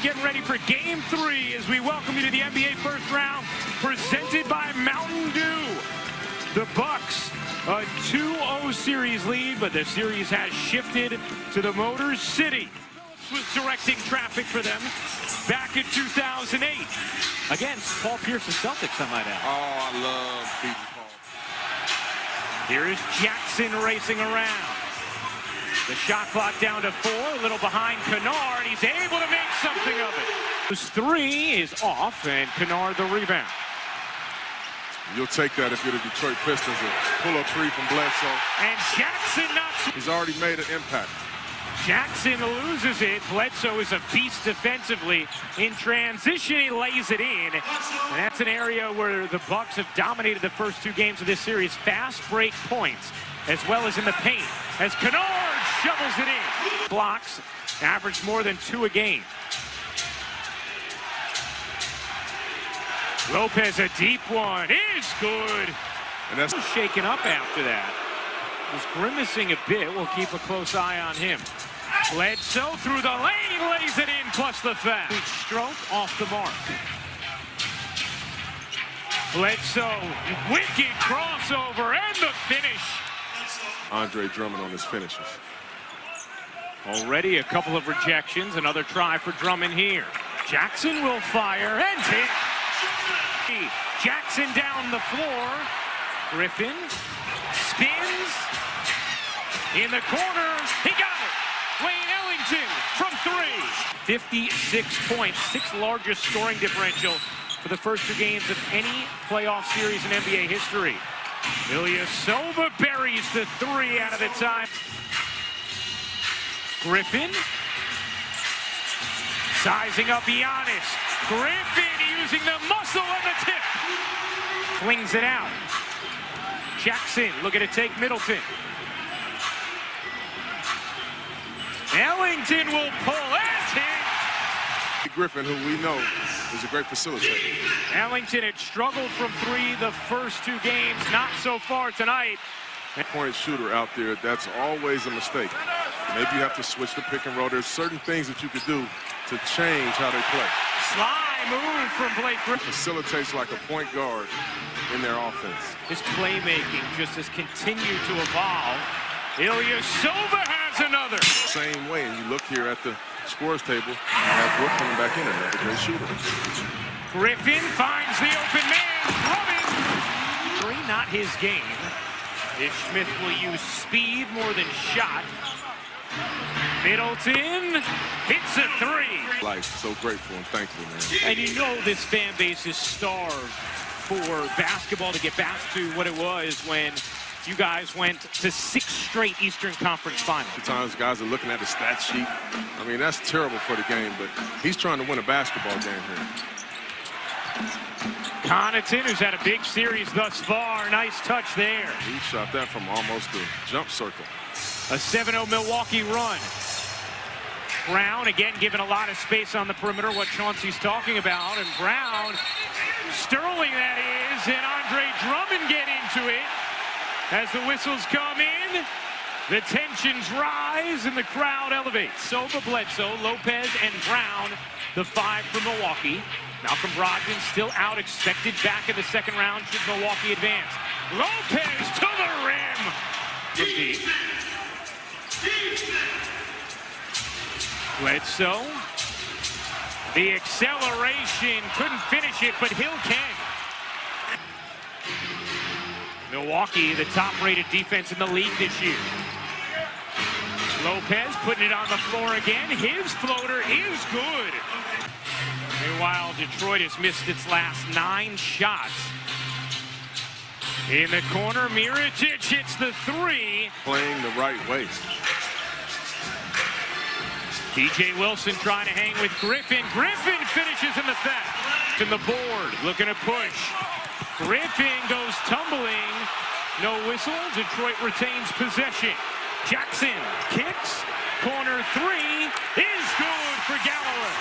getting ready for Game 3 as we welcome you to the NBA first round, presented by Mountain Dew. The Bucks, a 2-0 series lead, but the series has shifted to the Motor City. Was directing traffic for them back in 2008 against Paul Pierce's Celtics, I might add. Oh, I love beating Paul. Here is Jackson racing around. The shot clock down to 4, a little behind Kennard. He's able to make something of it. This 3 is off, and Kennard the rebound. You'll take that if you're the Detroit Pistons. A pull-up 3 from Bledsoe. And Jackson knocks. He's already made an impact. Jackson loses it. Bledsoe is a beast defensively. In transition, he lays it in. And that's an area where the Bucks have dominated the first 2 games of this series. Fast break points, as well as in the paint, as Kennard shovels it in. Blocks, averaged more than 2 a game. Lopez, a deep one, is good. And that's shaken up after that. Was grimacing a bit. We'll keep a close eye on him. Bledsoe through the lane, lays it in, plus the foul. Stroke off the mark. Bledsoe, wicked crossover, and the finish. Andre Drummond on his finishes. Already a couple of rejections. Another try for Drummond here. Jackson will fire and hit. Jackson down the floor. Griffin spins in the corner. He got it. Wayne Ellington from 3. 56 points, 6th largest scoring differential for the first 2 games of any playoff series in NBA history. Ilyasova buries the 3 out of the time. Griffin sizing up Giannis. Griffin using the muscle on the tip. Flings it out. Jackson looking to take Middleton. Ellington will pull and hit. Griffin, who we know is a great facilitator. Ellington had struggled from 3 the first 2 games, not so far tonight. Point shooter out there, that's always a mistake. Maybe you have to switch the pick and roll. There's certain things that you could do to change how they play. Sly move from Blake Griffin. Facilitates like a point guard in their offense. His playmaking just has continued to evolve. Ilyasova has another. Same way, and you look here at the scores table, you have Brook coming back in, another great shooter. Griffin finds the open man, Drummond. 3, not his game. If Smith will use speed more than shot. Middleton hits a 3. Life, so grateful and thankful, man. And you know this fan base is starved for basketball to get back to what it was when you guys went to 6 straight Eastern Conference Finals. Sometimes guys are looking at the stat sheet. I mean, that's terrible for the game, but he's trying to win a basketball game here. Connaughton, who's had a big series thus far. Nice touch there. He shot that from almost the jump circle. A 7-0 Milwaukee run. Brown, again, given a lot of space on the perimeter, what Chauncey's talking about. And Brown, Sterling that is, and Andre Drummond get into it. As the whistles come in, the tensions rise and the crowd elevates. Sova, Bledsoe, Lopez, and Brown, the 5 for Milwaukee. Malcolm Brogdon still out, expected back in the 2nd round should Milwaukee advance. Lopez to the rim. Bledsoe. The acceleration, couldn't finish it, but Hill can. Milwaukee, the top-rated defense in the league this year. Lopez putting it on the floor again. His floater is good. Meanwhile, Detroit has missed its last 9 shots. In the corner, Mirotic hits the 3. Playing the right way. DJ Wilson trying to hang with Griffin. Griffin finishes in the theft. In the board, looking to push. Griffin goes tumbling. No whistle. Detroit retains possession. Jackson kicks. Corner 3 is good for Galloway.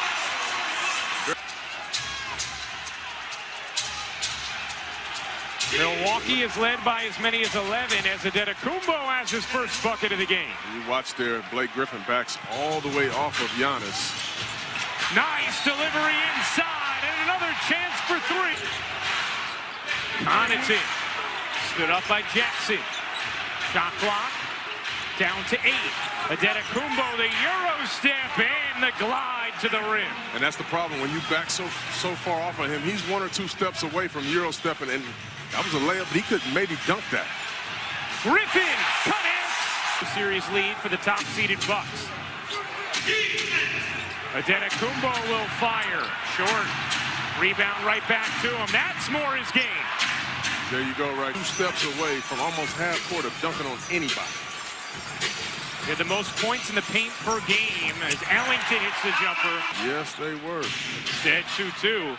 Milwaukee is led by as many as 11 as Adetokounmpo has his first bucket of the game. You watch there, Blake Griffin backs all the way off of Giannis. Nice delivery inside, and another chance for three. Connaughton stood up by Jackson. Shot clock down to 8. Adetokumbo, the Euro step and the glide to the rim. And that's the problem when you back so far off of him. He's 1 or 2 steps away from Euro stepping, and that was a layup, but he could maybe dunk that. Griffin connects. A series lead for the top-seeded Bucks. Adetokumbo will fire. Short. Rebound right back to him. That's more his game. There you go, right. 2 steps away from almost half court of dunking on anybody. They had the most points in the paint per game as Ellington hits the jumper. Yes, they were. Instead, 2-2.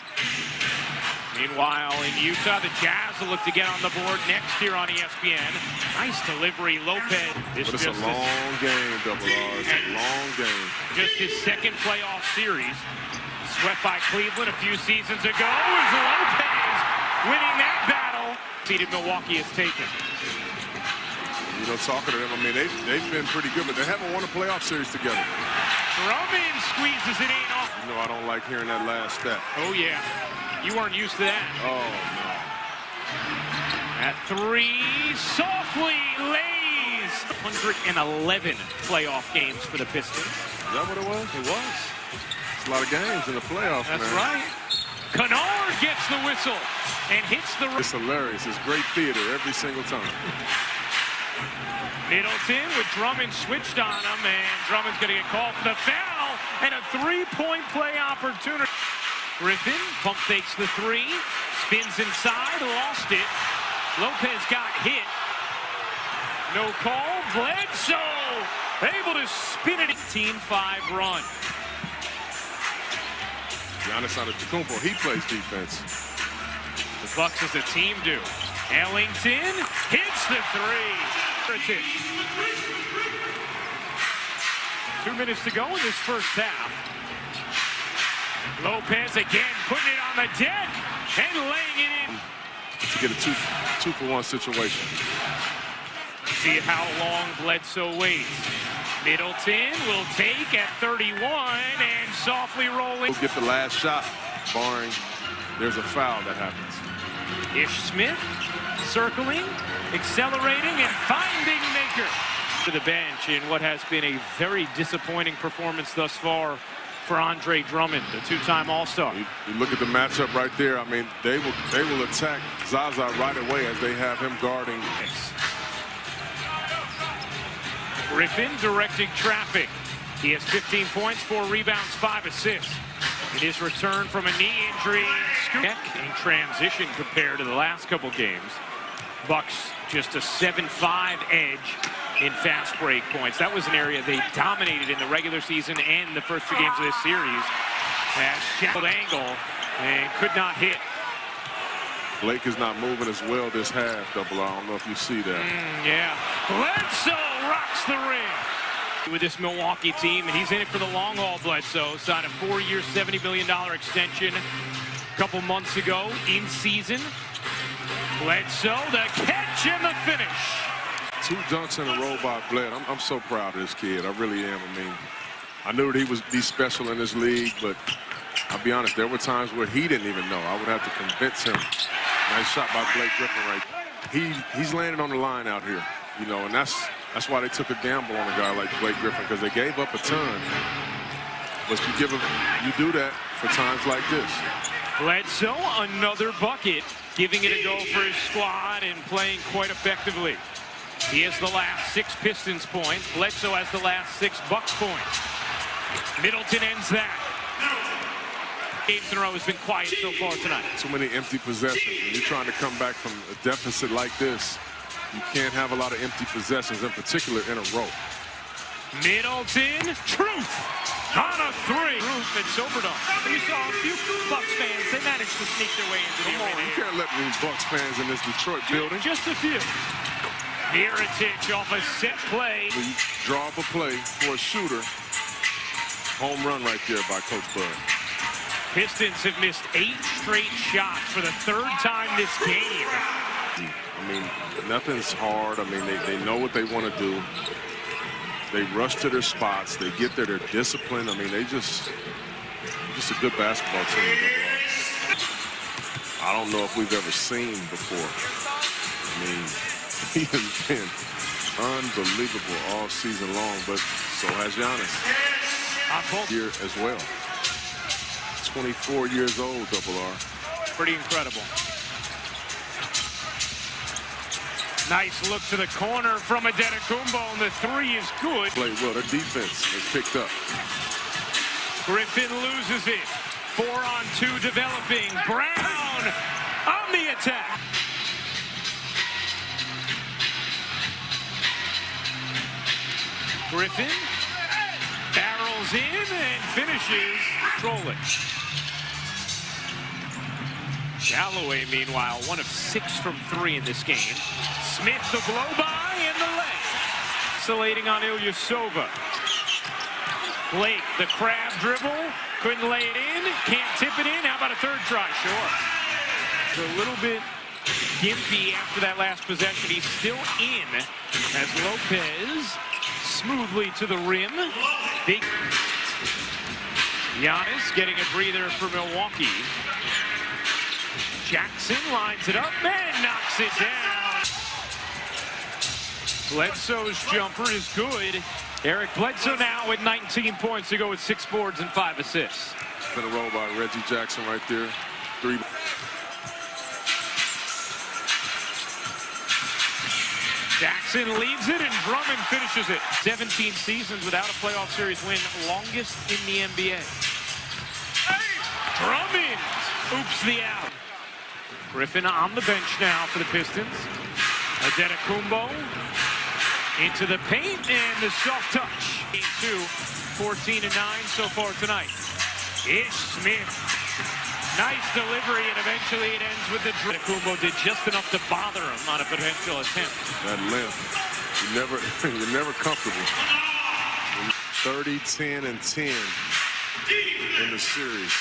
Meanwhile, in Utah, the Jazz will look to get on the board next year on ESPN. Nice delivery, Lopez. But it's a long game, Double R. It's a long game. Just his second playoff series. Swept by Cleveland a few seasons ago. Is Lopez winning that battle. Seeded Milwaukee has taken. You know, talking to them, I mean, they've been pretty good, but they haven't won a playoff series together. Drummond squeezes it in off. You know, I don't like hearing that last stat. Oh, yeah. You weren't used to that. Oh, no. At 3, softly lays. 111 playoff games for the Pistons. Is that what it was? It was. It's a lot of games in the playoffs, That's man. right. Kennard gets the whistle and hits the... It's hilarious. It's great theater every single time. Middleton with Drummond switched on him, and Drummond's going to get called for the foul, and a 3-point play opportunity. Griffin pump fakes the 3, spins inside, lost it. Lopez got hit. No call. Bledsoe able to spin it. 18-5 run. Giannis Antetokounmpo, he plays defense. The Bucks as a team do. Ellington hits the 3. 2 minutes to go in this first half. Lopez again putting it on the deck and laying it in. To get a two-for-one situation. See how long Bledsoe waits. Middleton will take at 31 and softly rolling. He'll get the last shot, barring there's a foul that happens. Ish Smith circling, accelerating, and finding Maker. To the bench in what has been a very disappointing performance thus far for Andre Drummond, the 2-time All-Star. You look at the matchup right there. I mean, they will attack Zaza right away as they have him guarding. Griffin directing traffic. He has 15 points, 4 rebounds, 5 assists. In his return from a knee injury, in transition compared to the last couple games. Bucks just a 7-5 edge in fast break points. That was an area they dominated in the regular season and the first 2 games of this series. Has shackled angle and could not hit. Blake is not moving as well this half, Double R. I don't know if you see that. Yeah. Bledsoe rocks the rim. With this Milwaukee team, and he's in it for the long haul. Bledsoe signed a 4-year, $70 million extension a couple months ago in season. Bledsoe, the catch and the finish. 2 dunks in a row by Bled. I'm so proud of this kid. I really am. I mean, I knew that he would be special in this league, but I'll be honest, there were times where he didn't even know. I would have to convince him. Nice shot by Blake Griffin right. He's landing on the line out here, you know, and that's why they took a gamble on a guy like Blake Griffin, because they gave up a ton. But you do that for times like this. Bledsoe, another bucket, giving it a go for his squad and playing quite effectively. He has the last 6 Pistons points. Bledsoe has the last 6 Bucks points. Middleton ends that. Games in a row has been quiet so far tonight. Too many empty possessions. When you're trying to come back from a deficit like this, you can't have a lot of empty possessions, in particular in a row. Middleton, truth on a 3. Truth at Silverdome. You saw a few Bucks fans. They managed to sneak their way into the arena. You can't let these Bucks fans in this Detroit building. Just a few. Heritage off a set play. So you draw up a play for a shooter. Home run right there by Coach Bud. Pistons have missed 8 straight shots for the 3rd time this game. I mean, nothing's hard. I mean, they know what they want to do. They rush to their spots. They get there. They're disciplined. I mean, just a good basketball team. I don't know if we've ever seen before. I mean, he has been unbelievable all season long, but so has Giannis here as well. 24 years old, Double R. Pretty incredible. Nice look to the corner from Antetokounmpo, and the three is good. Played well. Their defense is picked up. Griffin loses it. 4-on-2 developing. Brown on the attack. Griffin barrels in and finishes trolling. Galloway, meanwhile, 1 of 6 from 3 in this game. Smith, the blow-by, and the lay. Isolating on Ilyasova. Blake, the crab dribble. Couldn't lay it in. Can't tip it in. How about a third try? Sure. It's a little bit gimpy after that last possession. He's still in as Lopez smoothly to the rim. Big Giannis getting a breather for Milwaukee. Jackson lines it up and knocks it down. Bledsoe's jumper is good. Eric Bledsoe now with 19 points to go with 6 boards and 5 assists. It's been a roll by Reggie Jackson right there. 3. Jackson leads it and Drummond finishes it. 17 seasons without a playoff series win, longest in the NBA. Drummond oops the out. Griffin on the bench now for the Pistons. Antetokounmpo into the paint and the soft touch. Game 2, 14-9 so far tonight. Ish Smith. Nice delivery, and eventually it ends with the dribble. Antetokounmpo did just enough to bother him on a potential attempt. That length, you're never comfortable. 30, 10, and 10 in the series.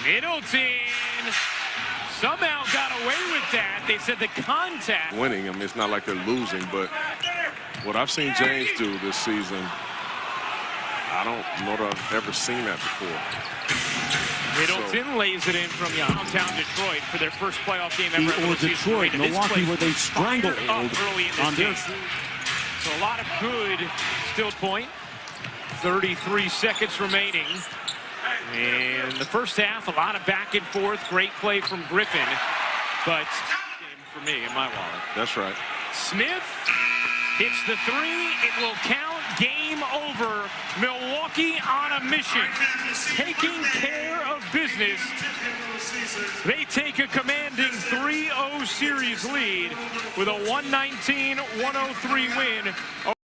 Middleton somehow got away with that. They said the contact. Winning, I mean, it's not like they're losing, but what I've seen James do this season, I don't know that I've ever seen that before. Middleton lays it in from downtown Detroit for their first playoff game ever. Or Detroit, Milwaukee, where they strangled early in this game. So a lot of good still point. 33 seconds remaining. And the first half, a lot of back and forth. Great play from Griffin. But for me in my wallet. That's right. Smith hits the 3. It will count. Game over. Milwaukee on a mission. Taking care of business. They take a commanding 3-0 series lead with a 119-103 win.